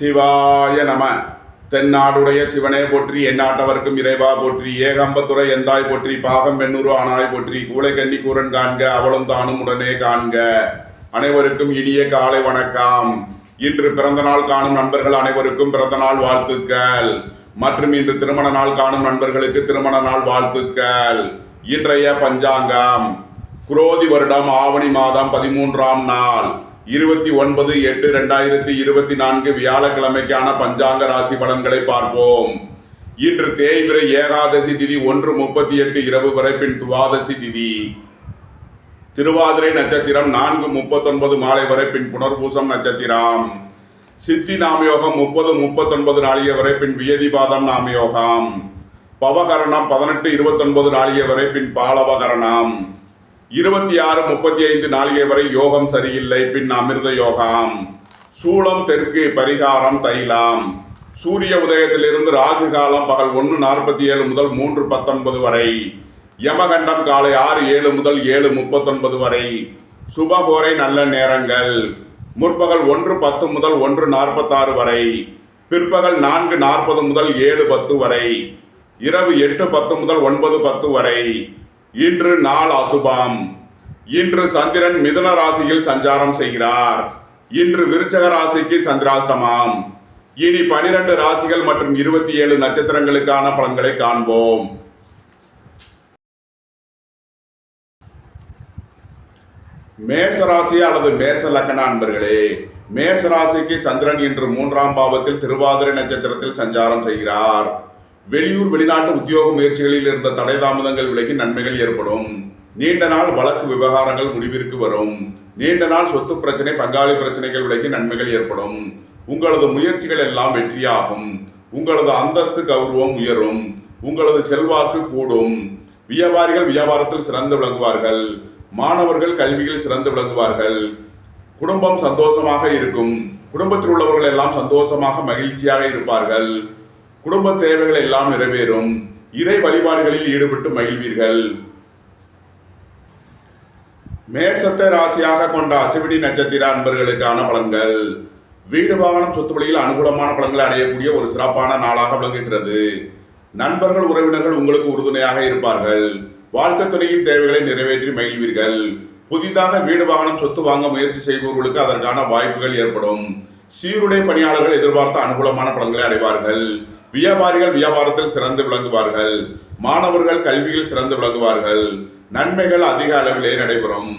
சிவாய நம. தென்னாடுடைய சிவனே போற்றி, எந்நாட்டவர்க்கும் இறைவா போற்றி, ஏகம்பத்துறை எந்தாய் போற்றி, பாகம் பெண்ணூறு ஆனாய் போற்றி, கூளை கண்ணி கூரன் காண்க, அவளும் தானும் உடனே காண்க. அனைவருக்கும் இனிய காலை வணக்கம். இன்று பிறந்த நாள் காணும் நண்பர்கள் அனைவருக்கும் பிறந்த நாள் வாழ்த்துக்கள். மற்றும் இன்று திருமண நாள் காணும் நண்பர்களுக்கு திருமண நாள் வாழ்த்துக்கள். இன்றைய பஞ்சாங்கம் குரோதி வருடம் ஆவணி மாதம் 13ஆம் நாள் 29/8/2024 வியாழக்கிழமைக்கான பஞ்சாங்க ராசி பலன்களை பார்ப்போம். இன்று தேய்பிறை ஏகாதசி திதி 1:38 இரவு வரை, பின் துவாதசி திதி. திருவாதிரை நட்சத்திரம் 4:39 மாலை வரை, பின் புனர்பூசம் நட்சத்திரம். சித்தி நாமயோகம் 30:39 நாளிகை வரை, பின் வியதிபாதம் நாமயோகம். பவகரணம் 18:29 நாளிகை வரை, பின் பாலவகரணம். 26:35 நாளிகை வரை யோகம் சரியில்லை, பின் அமிர்த யோகம். சூளம் தெற்கு, பரிகாரம் தைலம். சூரிய உதயத்திலிருந்து ராகு காலம் பகல் 1:47 முதல் 3:19 வரை. யமகண்டம் காலை 6:07 முதல் 7:39 வரை. சுபகோரை நல்ல நேரங்கள் முற்பகல் 1:10 முதல் 1:46 வரை. பிற்பகல் 4:40 முதல் 7:10 வரை. இரவு 8:10 முதல் 9:10 வரை. இன்று நாள் அசுபம். இன்று சந்திரன் மிதுன ராசியில் சஞ்சாரம் செய்கிறார். இன்று விருச்சக ராசிக்கு சந்திராஷ்டமம். இனி 12 ராசிகள் மற்றும் 27 நட்சத்திரங்களுக்கான பலன்களை காண்போம். மேசராசி அல்லது மேச லக்ன அன்பர்களே, மேசராசிக்கு சந்திரன் இன்று 3ஆம் பாவத்தில் திருவாதிரை நட்சத்திரத்தில் சஞ்சாரம் செய்கிறார். வெளியூர் வெளிநாட்டு உத்தியோக முயற்சிகளில் இருந்த தடை தாமதங்கள் விலகி நன்மைகள் ஏற்படும். நீண்ட நாள் வழக்கு விவகாரங்கள் முடிவிற்கு வரும். நீண்ட நாள் சொத்து பிரச்சனை, பங்காளி பிரச்சனைகள் விலகி நன்மைகள் ஏற்படும். உங்களது முயற்சிகள் எல்லாம் வெற்றியாகும். உங்களது அந்தஸ்து கௌரவம் உயரும். உங்களது செல்வாக்கு கூடும். வியாபாரிகள் வியாபாரத்தில் சிறந்து விளங்குவார்கள். மாணவர்கள் கல்வியில் சிறந்து விளங்குவார்கள். குடும்பம் சந்தோஷமாக இருக்கும். குடும்பத்தில் உள்ளவர்கள் எல்லாம் சந்தோஷமாக மகிழ்ச்சியாக இருப்பார்கள். குடும்ப தேவைகள் எல்லாம் நிறைவேறும். இறை வழிபாடுகளில் ஈடுபட்டு மகிழ்வீர்கள். மேசத்தை ராசியாக கொண்ட அசுவினி நட்சத்திர அன்பர்களுக்கான பலன்கள். வீடு வாகனம் சொத்து வழியில் அனுகூலமான பலன்களை அடையக்கூடிய ஒரு சிறப்பான நாளாக விளங்குகிறது. நண்பர்கள் உறவினர்கள் உங்களுக்கு உறுதுணையாக இருப்பார்கள். வாழ்க்கை துணையின் தேவைகளை நிறைவேற்றி மகிழ்வீர்கள். புதிதாக வீடு வாகனம் சொத்து வாங்க முயற்சி செய்பவர்களுக்கு அதற்கான வாய்ப்புகள் ஏற்படும். சீருடை பணியாளர்கள் எதிர்பார்த்த அனுகூலமான பலன்களை அடைவார்கள். வியாபாரிகள் வியாபாரத்தில் சிறந்து விளங்குவார்கள். மாணவர்கள் கல்வியில் சிறந்து விளங்குவார்கள். நன்மைகள் அதிக அளவிலே நடைபெறும்.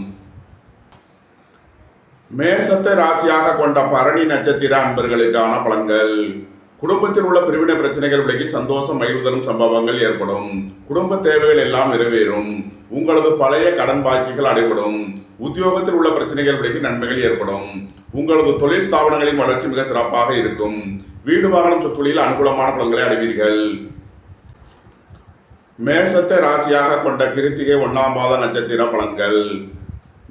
மேசத்தை ராசியாக கொண்ட பரணி நட்சத்திர அன்பர்களுக்கான பலன்கள். குடும்பத்தில் உள்ள பிரிவினை பிரச்சனைகள் விலகி சந்தோஷம் மகிழ்வு சம்பவங்கள் ஏற்படும். குடும்ப தேவைகள் எல்லாம் நிறைவேறும். உங்களது பழைய கடன் பாக்கிகள் அடைபடும். உத்தியோகத்தில் உள்ள பிரச்சனைகள் விலகி நன்மைகள் ஏற்படும். உங்களது தொழில் ஸ்தாபனங்களின் வளர்ச்சி மிக சிறப்பாக இருக்கும். வீடு வாகனம் சொத்துளில் அனுகூலமான பலன்களை அடைவீர்கள். மேசத்தை ராசியாக கொண்ட கிருத்திகை 1ஆம் பாத நட்சத்திர பலன்கள்.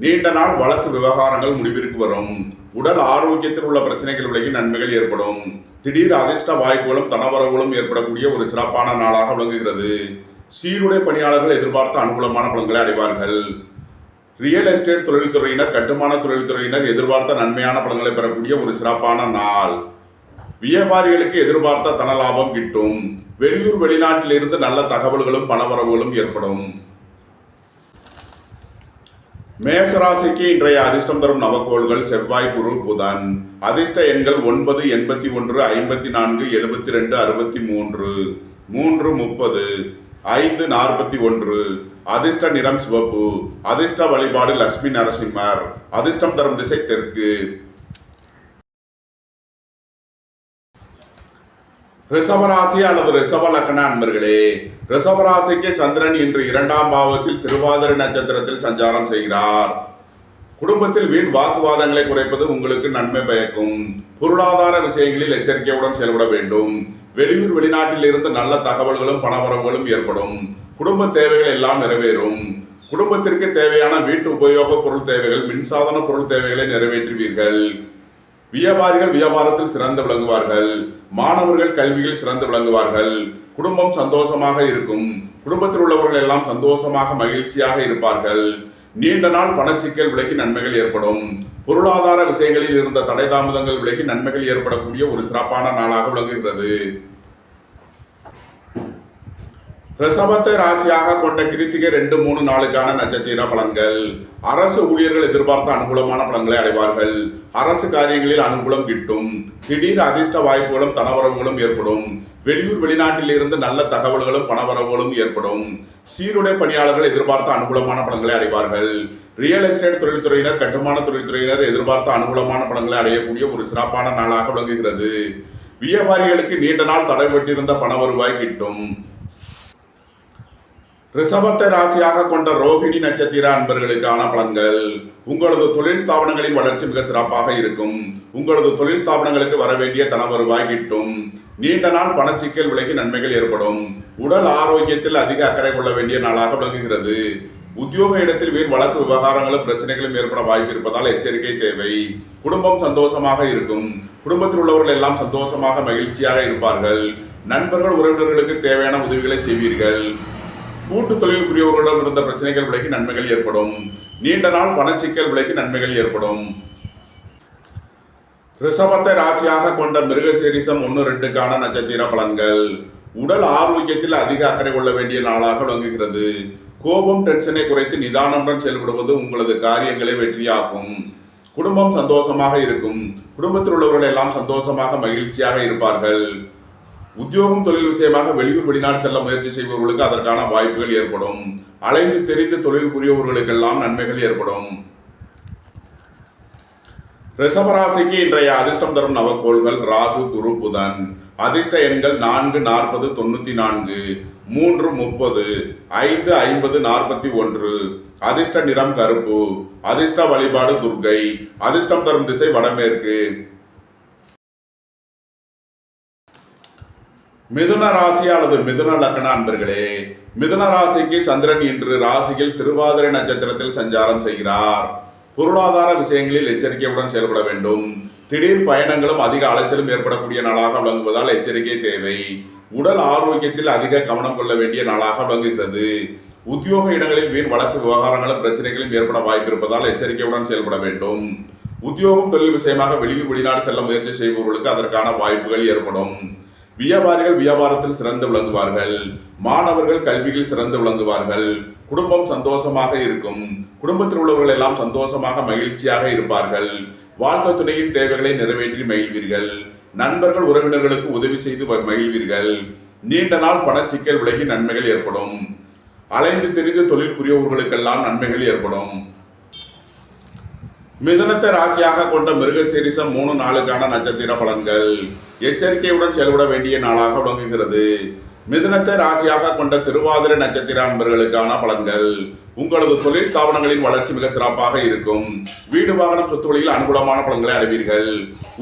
நீண்ட நாள் வழக்கு விவகாரங்கள் முடிவிற்கு வரும். உடல் ஆரோக்கியத்தில் உள்ள பிரச்சனைகள் விலகி நன்மைகள் ஏற்படும். திடீர் அதிர்ஷ்ட வாய்ப்புகளும் தனவரவுகளும் ஏற்படக்கூடிய ஒரு சிறப்பான நாளாக விளங்குகிறது. சீருடை பணியாளர்கள் எதிர்பார்த்த அனுகூலமான பலன்களை அடைவார்கள். ரியல் எஸ்டேட் தொழில்துறையினர், கட்டுமான தொழில்துறையினர் எதிர்பார்த்த நன்மையான பலன்களை பெறக்கூடிய ஒரு சிறப்பான நாள். வியாபாரிகளுக்கு எதிர்பார்த்த தன லாபம் கிட்டும். வெளியூர் வெளிநாட்டில் இருந்து நல்ல தகவல்களும் பணவரவுகளும் ஏற்படும். மேசராசிக்கு இன்றைய அதிர்ஷ்டம் தரும் நவக்கோள்கள் செவ்வாய், குரு, புதன். அதிர்ஷ்ட எண்கள் 9, 81, 54, 72, 63, 3:30, 5:41. அதிர்ஷ்ட நிறம் சிவப்பு. அதிர்ஷ்ட வழிபாடு லட்சுமி நரசிம்மர். அதிர்ஷ்டம் தரும் திசை தெற்கு. ரிஷபராசி அல்லது ரிஷப லக்ன அன்பர்களே, ரிஷபராசிக்கு சந்திரன் இன்று 2ஆம் பாவத்தில் திருவாதிரை நட்சத்திரத்தில் சஞ்சாரம் செய்கிறார். குடும்பத்தில் வீண் வாக்குவாதங்களை குறைப்பது உங்களுக்கு நன்மை பயக்கும். பொருளாதார விஷயங்களில் எச்சரிக்கையுடன் செயல்பட வேண்டும். வெளியூர் வெளிநாட்டில் இருந்து நல்ல தகவல்களும் பணவரவுகளும் ஏற்படும். குடும்ப தேவைகள் எல்லாம் நிறைவேறும். குடும்பத்திற்கு தேவையான வீட்டு உபயோக பொருள் தேவைகள், மின்சாதன பொருள் தேவைகளை நிறைவேற்றுவீர்கள். வியாபாரிகள் வியாபாரத்தில் சிறந்து விளங்குவார்கள். மாணவர்கள் கல்வியில் சிறந்து விளங்குவார்கள். குடும்பம் சந்தோஷமாக இருக்கும். குடும்பத்தில் உள்ளவர்கள் எல்லாம் சந்தோஷமாக மகிழ்ச்சியாக இருப்பார்கள். நீண்ட நாள் பணச்சிக்கல் விலகி நன்மைகள் ஏற்படும். பொருளாதார விஷயங்களில் இருந்த தடை தாமதங்கள் விலகி நன்மைகள் ஏற்படக்கூடிய ஒரு சிறப்பான நாளாக விளங்குகிறது. ரிஷபத்தை ராசியாக கொண்ட கிருத்திகை 2, 3 நாளுக்கான நட்சத்திர பலன்கள். அரசு ஊழியர்கள் எதிர்பார்த்த அனுகூலமான பலன்களை அடைவார்கள். அரசு காரியங்களில் அனுகூலம் கிட்டும். திடீர் அதிர்ஷ்ட வாய்ப்புகளும் தனவரவுகளும் ஏற்படும். வெளியூர் வெளிநாட்டில் இருந்து நல்ல தகவல்களும் பணவரவுகளும் ஏற்படும். சீருடை பணியாளர்கள் எதிர்பார்த்த அனுகூலமான பலன்களை அடைவார்கள். ரியல் எஸ்டேட் தொழில்துறையினர், கட்டுமான தொழில்துறையினர் எதிர்பார்த்த அனுகூலமான பலன்களை அடையக்கூடிய ஒரு சிறப்பான நாளாக விளங்குகிறது. வியாபாரிகளுக்கு நீண்ட நாள் தடைபட்டிருந்த பண வருவாய் கிட்டும். ரிஷபத்தை ராசியாக கொண்ட ரோகிணி நட்சத்திர அன்பர்களுக்கான பலன்கள். உங்களது தொழில் ஸ்தாபனங்களின் வளர்ச்சி மிக சிறப்பாக இருக்கும். உங்களது தொழில் ஸ்தாபனங்களுக்கு வர வேண்டிய தன வருவாய் கிட்டும். நீண்ட நாள் பணச்சிக்கல் விலகி நன்மைகள் ஏற்படும். உடல் ஆரோக்கியத்தில் அதிக அக்கறை கொள்ள வேண்டிய நாளாக விளங்குகிறது. உத்தியோக இடத்தில் வீண் வழக்கு விவகாரங்களும் பிரச்சனைகளும் ஏற்பட வாய்ப்பு இருப்பதால் எச்சரிக்கை தேவை. குடும்பம் சந்தோஷமாக இருக்கும். குடும்பத்தில் உள்ளவர்கள் எல்லாம் சந்தோஷமாக மகிழ்ச்சியாக இருப்பார்கள். நண்பர்கள் உறவினர்களுக்கு தேவையான உதவிகளை செய்வீர்கள். கூட்டு தொழில் புரியவர்களிடம் இருந்த பிரச்சனைகள் விலகி நன்மைகள் ஏற்படும். நீண்ட நாள் பணச்சிக்கல் விலகி நன்மைகள் ஏற்படும். ரிஷபத்தை ராசியாக கொண்ட மிருகசீரிஷம் 1, 2க்கான நட்சத்திர பலன்கள். உடல் ஆரோக்கியத்தில் அதிக அக்கறை கொள்ள வேண்டிய நாளாக விளங்குகிறது. கோபம், டென்ஷனை குறைத்து நிதானமுடன் செயல்படுவது உங்களது காரியங்களை வெற்றியாக்கும். குடும்பம் சந்தோஷமாக இருக்கும். குடும்பத்தில் உள்ளவர்கள் எல்லாம் சந்தோஷமாக மகிழ்ச்சியாக இருப்பார்கள். உத்தியோகம் தொழில் விஷயமாக வெளியூர் வெளிநாடு செல்ல முயற்சி செய்பவர்களுக்கு அதற்கான வாய்ப்புகள் ஏற்படும். அலைந்து தெரிந்து தொழில் புரியவர்களுக்கெல்லாம் நன்மைகள் ஏற்படும். ரிஷபராசிக்கு இன்றைய அதிர்ஷ்டம் தரும் நவக்கோள்கள் ராகு, குரு, புதன். அதிர்ஷ்ட எண்கள் 4, 40, 94, 3, 30, 5, 50, 41. அதிர்ஷ்ட நிறம் கருப்பு. அதிர்ஷ்ட வழிபாடு துர்க்கை. அதிர்ஷ்டம் தரும் திசை வடமேற்கு. மிதுன ராசி அல்லது மிதுன லக்ன அன்பர்களே, மிதுன ராசிக்கு சந்திரன் இன்று ராசியில் திருவாதிரை நட்சத்திரத்தில் சஞ்சாரம் செய்கிறார். பொருளாதார விஷயங்களில் எச்சரிக்கையுடன் செயல்பட வேண்டும். திடீர் பயணங்களும் அதிக அலைச்சலும் ஏற்படக்கூடிய நாளாக விளங்குவதால் எச்சரிக்கை தேவை. உடல் ஆரோக்கியத்தில் அதிக கவனம் கொள்ள வேண்டிய நாளாக விளங்குகிறது. உத்தியோக இடங்களில் வீண் வழக்கு விவகாரங்களும் பிரச்சனைகளும் ஏற்பட வாய்ப்பு இருப்பதால் எச்சரிக்கையுடன் செயல்பட வேண்டும். உத்தியோகம் தொழில் விஷயமாக வெளியூர் வெளிநாடு செல்ல முயற்சி செய்பவர்களுக்கு அதற்கான வாய்ப்புகள் ஏற்படும். வியாபாரிகள் வியாபாரத்தில் சிறந்து விளங்குவார்கள். மாணவர்கள் கல்வியில் சிறந்து விளங்குவார்கள். குடும்பம் சந்தோஷமாக இருக்கும். குடும்பத்தில் உள்ளவர்கள் எல்லாம் சந்தோஷமாக மகிழ்ச்சியாக இருப்பார்கள். வாழ்க்கை துணையின் தேவைகளை நிறைவேற்றி மகிழ்வீர்கள். நண்பர்கள் உறவினர்களுக்கு உதவி செய்து மகிழ்வீர்கள். நீண்ட நாள் பணச்சிக்கல் விலகி நன்மைகள் ஏற்படும். அலைந்து தெரிந்து தொழில் புரியவர்களுக்கெல்லாம் நன்மைகள் ஏற்படும். மிதுனத்தை ராசியாக கொண்ட மிருகசீரிஷம் 3 நாளுக்கான நட்சத்திர பலன்கள். எச்சரிக்கையுடன் செயல்பட வேண்டிய நாளாக விளங்குகிறது. மிதுனத்தை ராசியாக கொண்ட திருவாதிரை நட்சத்திர அன்பர்களுக்கான பலன்கள். உங்களது தொழில் ஸ்தாபனங்களின் வளர்ச்சி மிக சிறப்பாக இருக்கும். வீடு வாகனம் சொத்து வழியில் அனுகூலமான பலன்களை அடைவீர்கள்.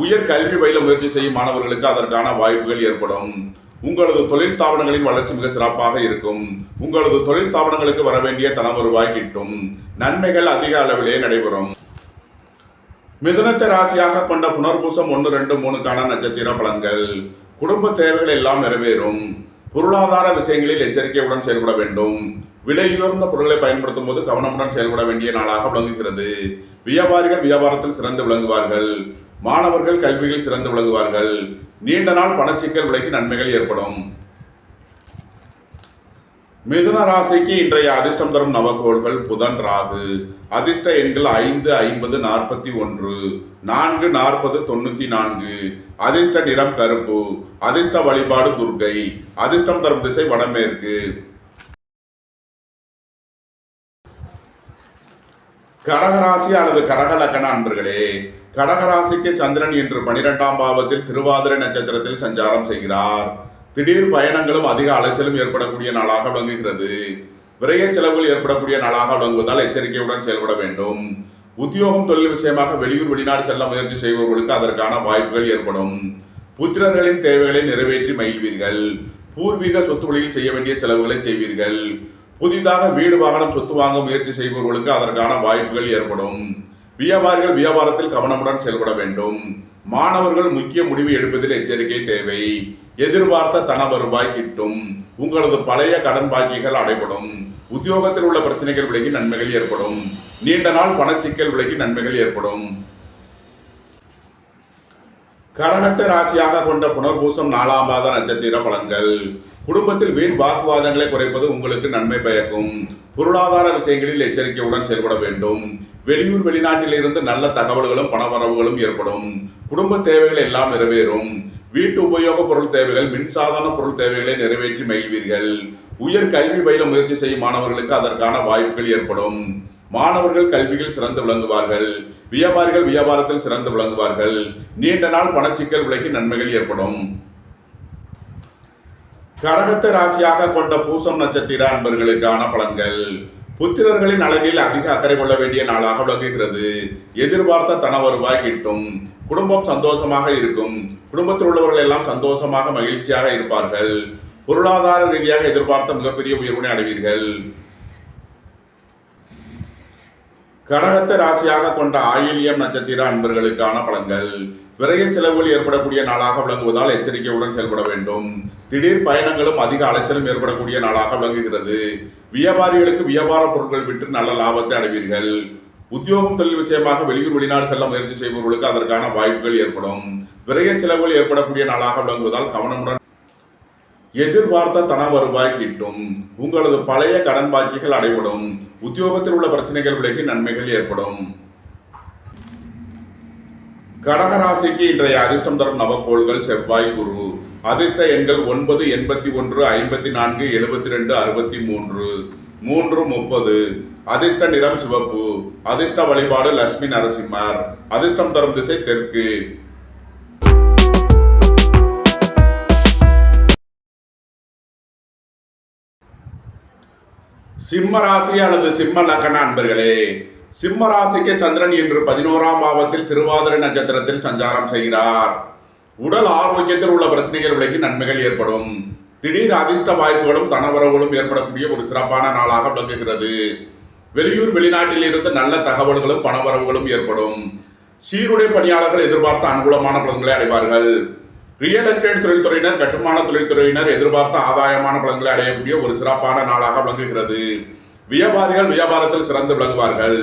உயர் கல்வி பயில முயற்சி செய்யும் மாணவர்களுக்கு அதற்கான வாய்ப்புகள் ஏற்படும். உங்களது தொழில் ஸ்தாபனங்களின் வளர்ச்சி மிக சிறப்பாக இருக்கும். உங்களது தொழில் ஸ்தாபனங்களுக்கு வர வேண்டிய தன வருவாய் கிட்டும். நன்மைகள் அதிக அளவிலே நடைபெறும். மிதுனத்தை ராசியாக கொண்ட புனர்பூசம் 1, 2, 3க்கான நட்சத்திர பலன்கள். குடும்ப தேவைகள் எல்லாம் நிறைவேறும். பொருளாதார விஷயங்களில் எச்சரிக்கையுடன் செயல்பட வேண்டும். விலையுயர்ந்த பொருட்களை பயன்படுத்தும் போது கவனமுடன் செயல்பட வேண்டிய நாளாக விளங்குகிறது. வியாபாரிகள் வியாபாரத்தில் சிறந்து விளங்குவார்கள். மாணவர்கள் கல்வியில் சிறந்து விளங்குவார்கள். நீண்ட நாள் பணச்சிக்கல் விலகி நன்மைகள் ஏற்படும். மிதுன ராசிக்கு இன்றைய அதிர்ஷ்டம் தரும் நவக்கோள்கள் புதன், ராகு. அதிர்ஷ்ட எண்கள் 5, 50, 41, 4, 40, 94. அதிர்ஷ்ட நிறம் கருப்பு. அதிர்ஷ்ட வழிபாடு துர்க்கை. அதிர்ஷ்டம் தரும் திசை வடமேற்கு. கடகராசி அல்லது கடக லக்ன அன்பர்களே, கடகராசிக்கு சந்திரன் இன்று 12ஆம் பாவத்தில் திருவாதிரை நட்சத்திரத்தில் சஞ்சாரம் செய்கிறார். திடீர் பயணங்களும் அதிக அலைச்சலும் ஏற்படக்கூடிய நாளாக விளங்குகிறது. விரைய செலவுகள் ஏற்படக்கூடிய நாளாக விளங்குவதால் எச்சரிக்கையுடன் செயல்பட வேண்டும். உத்தியோகம் தொழில் விஷயமாக வெளியூர் வெளிநாடு செல்ல முயற்சி செய்பவர்களுக்கு அதற்கான வாய்ப்புகள் ஏற்படும். புத்திரர்களின் தேவைகளை நிறைவேற்றி மகிழ்வீர்கள். பூர்வீக சொத்து வழியில் செய்ய வேண்டிய செலவுகளை செய்வீர்கள். புதிதாக வீடு வாகனம் சொத்து வாங்க முயற்சி செய்பவர்களுக்கு அதற்கான வாய்ப்புகள் ஏற்படும். வியாபாரிகள் வியாபாரத்தில் கவனமுடன் செயல்பட வேண்டும். மாணவர்கள் முக்கிய முடிவு எடுப்பதில் எச்சரிக்கை தேவை. எதிர்பார்த்த தன வருவாய் கிட்டும். உங்களது பழைய கடன் பாக்கிகள் அடைபடும். உத்தியோகத்தில் உள்ள பிரச்சனைகள் விலகி நன்மைகள் ஏற்படும். நீண்ட நாள் பணச்சிக்கல் விலகி நன்மைகள் ஏற்படும். கடகத்தை ராசியாக கொண்ட புனர்பூசம் 4ஆம் பாத நட்சத்திர பலன்கள். குடும்பத்தில் வீண் வாக்குவாதங்களை குறைப்பது உங்களுக்கு நன்மை பயக்கும். பொருளாதார விஷயங்களில் எச்சரிக்கையுடன் செயல்பட வேண்டும். வெளியூர் வெளிநாட்டில் இருந்து நல்ல தகவல்களும் பணவரவுகளும் ஏற்படும். குடும்ப தேவைகள் எல்லாம் நிறைவேறும். வீட்டு உபயோக பொருள் தேவைகள், மின்சாதன பொருள் தேவைகளை நிறைவேற்றி மகிழ்வீர்கள். உயர் கல்வி பயில முயற்சி செய்யும் மாணவர்களுக்கு அதற்கான வாய்ப்புகள் ஏற்படும். மாணவர்கள் கல்வியில் சிறந்து விளங்குவார்கள். வியாபாரிகள் வியாபாரத்தில் சிறந்து விளங்குவார்கள். நீண்ட நாள் பணச்சிக்கல் விலகி நன்மைகள் ஏற்படும். கடகத்தை ராசியாக கொண்ட பூசம் நட்சத்திர அன்பர்களுக்கான பலன்கள். புத்திரர்களின் நலனில் அதிக அக்கறை கொள்ள வேண்டிய நாளாக விளங்குகிறது. எதிர்பார்த்த தன வருவாய் கிட்டும். குடும்பம் சந்தோஷமாக இருக்கும். குடும்பத்தில் உள்ளவர்கள் எல்லாம் சந்தோஷமாக மகிழ்ச்சியாக இருப்பார்கள். பொருளாதார ரீதியாக எதிர்பார்த்த மிகப்பெரிய உயர்வினை அடைவீர்கள். கடகத்தை ராசியாக கொண்ட ஆயில்யம் நட்சத்திர அன்பர்களுக்கான பலன்கள். விரைய செலவுகள் ஏற்படக்கூடிய நாளாக விளங்குவதால் எச்சரிக்கையுடன் செயல்பட வேண்டும். திடீர் பயணங்களும் அதிக அலைச்சலும் ஏற்படக்கூடிய நாளாக விளங்குகிறது. வியாபாரிகளுக்கு வியாபார பொருட்கள் விற்று நல்ல லாபத்தை அடைவீர்கள். உத்தியோகம் தொழில் விஷயமாக வெளியூர் வெளிநாடு செல்ல முயற்சி செய்பவர்களுக்கு அதற்கான வாய்ப்புகள் ஏற்படும். விரைய செலவுகள் ஏற்படக்கூடிய நாளாக விளங்குவதால் கவனமுடன் எதிர்பார்த்த தன வருவாய் கிட்டும். உங்களது பழைய கடன் பாக்கிகள் அடைபடும். உத்தியோகத்தில் உள்ள பிரச்சனைகள் விலகி நன்மைகள் ஏற்படும். கடகராசிக்கு இன்றைய அதிர்ஷ்டம் தரும் நவக்கோள்கள் செவ்வாய், குரு. அதிர்ஷ்ட எண்கள் 9, 81, 54, 72, 63, 330. அதிர்ஷ்ட நிறம் சிவப்பு. அதிர்ஷ்ட வழிபாடு லட்சுமி நரசிம்மர். அதிர்ஷ்டம் தரும் திசை தெற்கு. சிம்ம ராசி அல்லது சிம்ம லக்ன அன்பர்களே, சிம்ம ராசிக்கு சந்திரன் இன்று 11ஆம் பாவத்தில் திருவாதிரை நட்சத்திரத்தில் சஞ்சாரம் செய்கிறார். உடல் ஆரோக்கியத்தில் உள்ள பிரச்சனைகள் விலகி நன்மைகள் ஏற்படும். திடீர் அதிர்ஷ்ட வாய்ப்புகளும் தனவரவுகளும் ஏற்படக்கூடிய ஒரு சிறப்பான நாளாக விளங்குகிறது. வெளியூர் வெளிநாட்டில் இருந்து நல்ல தகவல்களும் பணவரவுகளும் ஏற்படும். சீருடை பணியாளர்கள் எதிர்பார்த்த அனுகூலமான பலன்களை அடைவார்கள். ரியல் எஸ்டேட் தொழில்துறையினர், கட்டுமான தொழில்துறையினர் எதிர்பார்த்த ஆதாயமான பலன்களை அடையக்கூடிய ஒரு சிறப்பான நாளாக விளங்குகிறது. வியாபாரிகள் வியாபாரத்தில் சிறந்து விளங்குவார்கள்.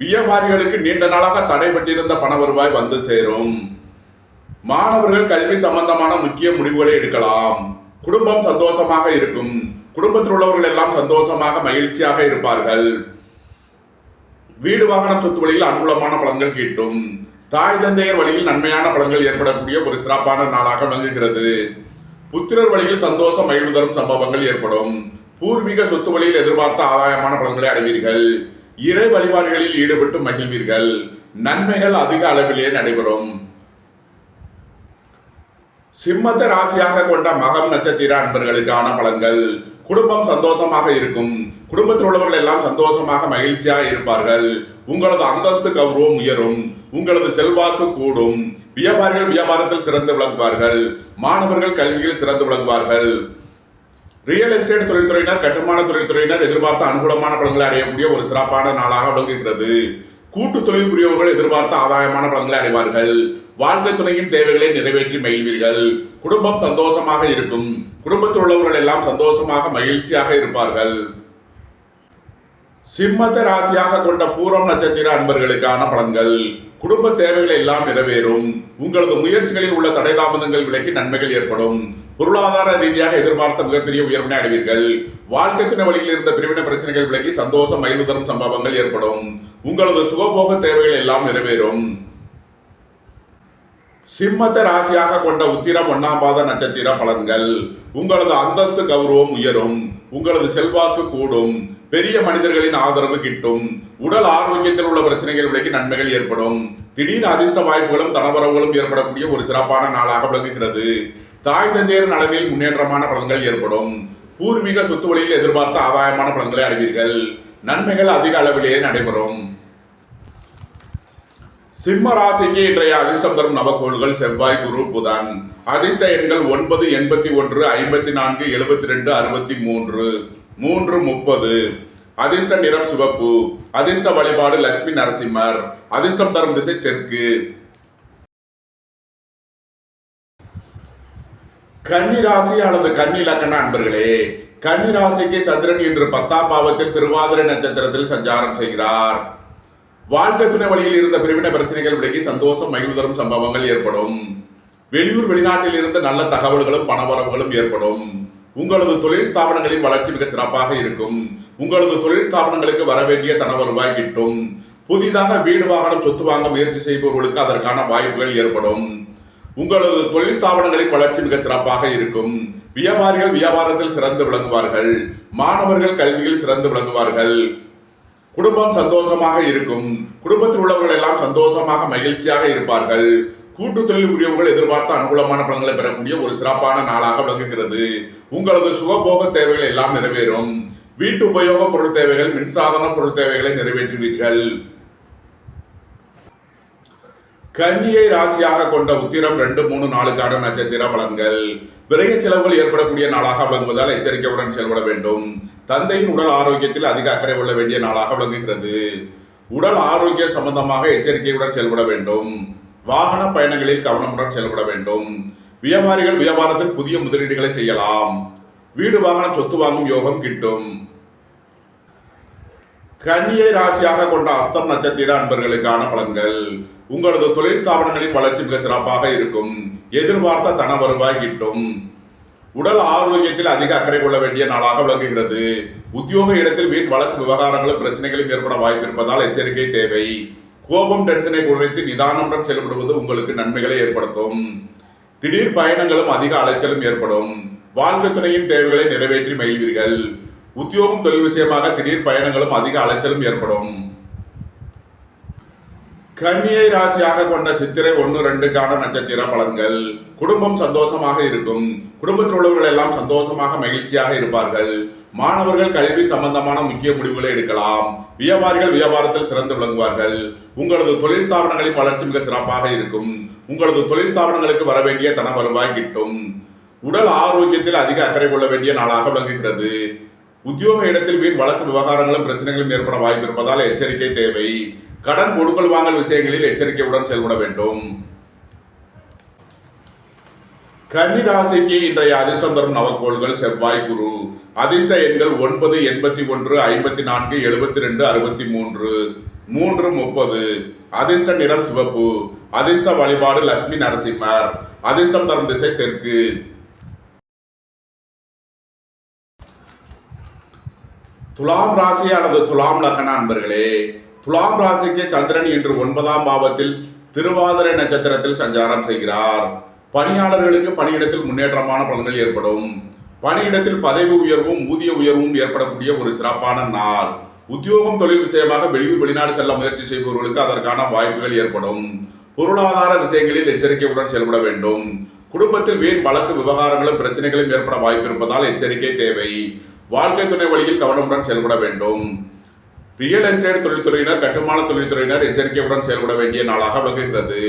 வியாபாரிகளுக்கு நீண்ட நாளாக தடைபட்டிருந்த பண வருவாய் வந்து சேரும். மாணவர்கள் கல்வி சம்பந்தமான முக்கிய முடிவுகளை எடுக்கலாம். குடும்பம் சந்தோஷமாக இருக்கும். குடும்பத்தில் உள்ளவர்கள் எல்லாம் சந்தோஷமாக மகிழ்ச்சியாக இருப்பார்கள். வீடு வாகனம் சொத்து வழியில் அனுகூலமான பலன்கள் கிட்டும். தாய் தந்தையர் வழியில் நன்மையான பலன்கள் ஏற்படக்கூடிய ஒரு சிறப்பான நாளாக விளங்குகிறது. புத்திரர் வழியில் சந்தோஷம் மகிழ்வு தரும் சம்பவங்கள் ஏற்படும். பூர்வீக சொத்து வழியில் எதிர்பார்த்த ஆதாயமான பலன்களை அடைவீர்கள். இறை வழிபாடுகளில் ஈடுபட்டு மகிழ்வீர்கள். நன்மைகள் அதிக அளவிலேயே நடைபெறும். சிம்மத்தை ராசியாக கொண்ட மகம் நட்சத்திர அன்பர்களுக்கான பலன்கள். குடும்பம் சந்தோஷமாக இருக்கும். குடும்பத்தில் உள்ளவர்கள் எல்லாம் சந்தோஷமாக மகிழ்ச்சியாக இருப்பார்கள். உங்களது அந்தஸ்து கௌரவம் உயரும். உங்களது செல்வாக்கு கூடும். வியாபாரிகள் வியாபாரத்தில் சிறந்து விளங்குவார்கள். மாணவர்கள் கல்வியில் சிறந்து விளங்குவார்கள். ரியல் எஸ்டேட் தொழில்துறையினர், கட்டுமான தொழில்துறையினர் எதிர்பார்த்த அனுகூலமான பலன்களை அடையக்கூடிய ஒரு சிறப்பான நாளாக விளங்குகிறது. கூட்டு தொழில் புரியவர்கள் எதிர்பார்த்த ஆதாயமான பலன்களை அடைவார்கள். வாழ்க்கை துணையின் தேவைகளை நிறைவேற்றி மகிழ்வீர்கள். குடும்பம் சந்தோஷமாக இருக்கும். குடும்பத்தில் உள்ளவர்கள் எல்லாம் சந்தோஷமாக மகிழ்ச்சியாக இருப்பார்கள். சிம்மத்தை ராசியாக கொண்ட பூரம் நட்சத்திர அன்பர்களுக்கான பலன்கள். குடும்ப தேவைகள் எல்லாம் நிறைவேறும். உங்களது முயற்சிகளில் உள்ள தடை தாமதங்கள் விலகி நன்மைகள் ஏற்படும். பொருளாதார ரீதியாக எதிர்பார்த்த மிகப்பெரிய உயர்வினை அடைவீர்கள். வாழ்க்கை துணை வழியில் இருந்த பிரிவினை பிரச்சனைகள் விலகி சந்தோஷம் மகிழ்வு தரும் சம்பவங்கள் ஏற்படும். உங்களது சுகபோக தேவைகள் எல்லாம் நிறைவேறும். சிம்மத்தை ராசியாக கொண்ட உத்திரம் 1ஆம் பாத நட்சத்திர பலன்கள். உங்களது அந்தஸ்து கௌரவம் உயரும். உங்களது செல்வாக்கு கூடும். பெரிய மனிதர்களின் ஆதரவு கிட்டும். உடல் ஆரோக்கியத்தில் உள்ள பிரச்சனைகள் விலகி நன்மைகள் ஏற்படும். திடீர் அதிர்ஷ்ட வாய்ப்புகளும் தனவரவுகளும் ஏற்படக்கூடிய ஒரு சிறப்பான நாளாக விளங்குகிறது. தாய் தந்தையர் நலனில் முன்னேற்றமான பலன்கள் ஏற்படும். பூர்வீக சொத்து வழியில் எதிர்பார்த்த ஆதாயமான பலன்களை அடைவீர்கள். நன்மைகள் அதிக அளவிலேயே நடைபெறும். சிம்ம ராசிக்கு இன்றைய அதிர்ஷ்டம் தரும் நவக்கோள்கள் செவ்வாய், குரு, புதன். அதிர்ஷ்ட எண்கள் 9, 81, 54, 72, 63, 330. அதிர்ஷ்ட நிறம் சிவப்பு. அதிர்ஷ்ட வழிபாடு லட்சுமி நரசிம்மர். அதிர்ஷ்டம் தரும் திசை தெற்கு. கன்னி ராசி அல்லது கன்னி லக்ன அன்பர்களே, கன்னி ராசிக்கு சந்திரன் இன்று 10ஆம் பாவத்தில் திருவாதிரை நட்சத்திரத்தில் சஞ்சாரம் செய்கிறார். வாழ்க்கை துணை வழியில் இருந்த பிரிவினை பிரச்சனைகள் விலகி சந்தோஷம் மகிழ்வு தரும் சம்பவங்கள் ஏற்படும். வெளியூர் வெளிநாட்டில் இருந்து நல்ல தகவல்களும் பணவரவுகளும் ஏற்படும். உங்களது தொழில் ஸ்தாபனங்களின் வளர்ச்சி மிக சிறப்பாக இருக்கும். உங்களது தொழில் ஸ்தாபனங்களுக்கு வரவேண்டிய தன வருவாய் கிட்டும். புதிதாக வீடு வாகனம் சொத்து வாங்க முயற்சி செய்பவர்களுக்கு அதற்கான வாய்ப்புகள் ஏற்படும். உங்களது தொழில் ஸ்தாபனங்களின் வளர்ச்சி மிக சிறப்பாக இருக்கும். வியாபாரிகள் வியாபாரத்தில் சிறந்து விளங்குவார்கள். மாணவர்கள் கல்வியில் சிறந்து விளங்குவார்கள். குடும்பம் சந்தோஷமாக இருக்கும். குடும்பத்தில் உள்ளவர்கள் எல்லாம் சந்தோஷமாக மகிழ்ச்சியாக இருப்பார்கள். கூட்டு தொழில் புரியவர்கள் எதிர்பார்த்த அனுகூலமான பலன்களை பெறக்கூடிய ஒரு சிறப்பான நாளாக விளங்குகிறது. உங்களது சுகபோக தேவைகள் எல்லாம் நிறைவேறும். வீட்டு உபயோக பொருள் தேவைகள், மின்சாதன பொருள் தேவைகளை நிறைவேற்றுவீர்கள். கன்னியை ராசியாக கொண்ட உத்திரம் 2, 3, 4 நட்சத்திர பலன்கள். விரைய செலவுகள் ஏற்படக்கூடிய நாளாக விளங்குவதால் எச்சரிக்கையுடன் செயல்பட வேண்டும். தந்தையின் உடல் ஆரோக்கியத்தில் அதிக அக்கறை கொள்ள வேண்டிய நாளாக விளங்குகிறது. உடல் ஆரோக்கிய சம்பந்தமாக எச்சரிக்கையுடன் செயல்பட வேண்டும். வாகன பயணங்களில் கவனமுடன் செயல்பட வேண்டும். வியாபாரிகள் வியாபாரத்தில் புதிய முதலீடுகளை செய்யலாம். வீடு வாகனம் சொத்து வாங்கும் யோகம் கிட்டும். கன்னியை ராசியாக கொண்ட அஸ்தம் நட்சத்திர அன்பர்களுக்கான பலன்கள். உங்களது தொழில் ஸ்தாபனங்களின் வளர்ச்சி மிக சிறப்பாக இருக்கும். எதிர்பார்த்த தன வருவாய் கிட்டும். உடல் ஆரோக்கியத்தில் அதிக அக்கறை கொள்ள வேண்டிய நாளாக விளங்குகிறது. உத்தியோக இடத்தில் வீண் வழக்கு விவகாரங்களும் பிரச்சனைகளும் ஏற்பட வாய்ப்பு இருப்பதால் எச்சரிக்கை தேவை. கோபம் டென்ஷனை குறைத்து நிதானமுடன் செயல்படுவது உங்களுக்கு நன்மைகளை ஏற்படுத்தும். திடீர் பயணங்களும் அதிக அலைச்சலும் ஏற்படும். வாழ்க்கை துணையின் தேவைகளை நிறைவேற்றி மகிழ்வீர்கள். உத்தியோகம் தொழில் விஷயமாக திடீர் பயணங்களும் அதிக அலைச்சலும் ஏற்படும். கன்னியை ராசியாக கொண்ட சித்திரை 1, 2 நட்சத்திர பலன்கள். குடும்பம் சந்தோஷமாக இருக்கும். குடும்பத்தில் உள்ளவர்கள் எல்லாம் சந்தோஷமாக மகிழ்ச்சியாக இருப்பார்கள். மாணவர்கள் கல்வி சம்பந்தமான முக்கிய முடிவுகளை எடுக்கலாம். வியாபாரிகள் வியாபாரத்தில் சிறந்து விளங்குவார்கள். உங்களது தொழில் ஸ்தாபனங்களின் வளர்ச்சி மிக சிறப்பாக இருக்கும். உங்களது தொழில் ஸ்தாபனங்களுக்கு வரவேண்டிய தன வருவாய் கிட்டும். உடல் ஆரோக்கியத்தில் அதிக அக்கறை கொள்ள வேண்டிய நாளாக விளங்குகிறது. உத்தியோக இடத்தில் வீண் வழக்கு விவகாரங்களும் பிரச்சனைகளும் ஏற்பட வாய்ப்பு இருப்பதால் எச்சரிக்கை தேவை. கடன் கொடுக்கல் வாங்கல் விஷயங்களில் எச்சரிக்கையுடன் செயல்பட வேண்டும். கன்னி ராசிக்கு இன்றைய அதிர்ஷ்டம் தரும் நவக்கோள்கள் செவ்வாய், குரு. அதிர்ஷ்ட எண்கள் 9, 81, 54, 72, 63, 3, 30. அதிர்ஷ்ட நிறம் சிவப்பு. அதிர்ஷ்ட வழிபாடு லட்சுமி நரசிம்மர். அதிர்ஷ்டம் தரும் திசை தெற்கு. துலாம் ராசி அல்லது துலாம் லக்ன அன்பர்களே, துலாம் ராசிக்கு சந்திரன் இன்று 9ஆம் பாவத்தில் திருவாதிரை நட்சத்திரத்தில் சஞ்சாரம் செய்கிறார். பணியாளர்களுக்கு பணியிடத்தில் முன்னேற்றமான பலன்கள் ஏற்படும். பணியிடத்தில் பதவி உயர்வும் ஊதிய உயர்வும் ஏற்படக்கூடிய ஒரு சிறப்பான நாள். உத்தியோகம் தொழில் விஷயமாக வெளியூர் வெளிநாடு செல்ல முயற்சி செய்பவர்களுக்கு அதற்கான வாய்ப்புகள் ஏற்படும். பொருளாதார விஷயங்களில் எச்சரிக்கையுடன் செயல்பட வேண்டும். குடும்பத்தில் வீண் வழக்கு விவகாரங்களும் பிரச்சனைகளும் ஏற்பட வாய்ப்பு இருப்பதால் எச்சரிக்கை தேவை. வாழ்க்கை துணை வழியில் கவனமுடன் செயல்பட வேண்டும். ரியல் எஸ்டேட் தொழில்துறையினர், கட்டுமான தொழில்துறையினர் எச்சரிக்கையுடன் செயல்பட வேண்டிய நாளாக விளங்குகிறது.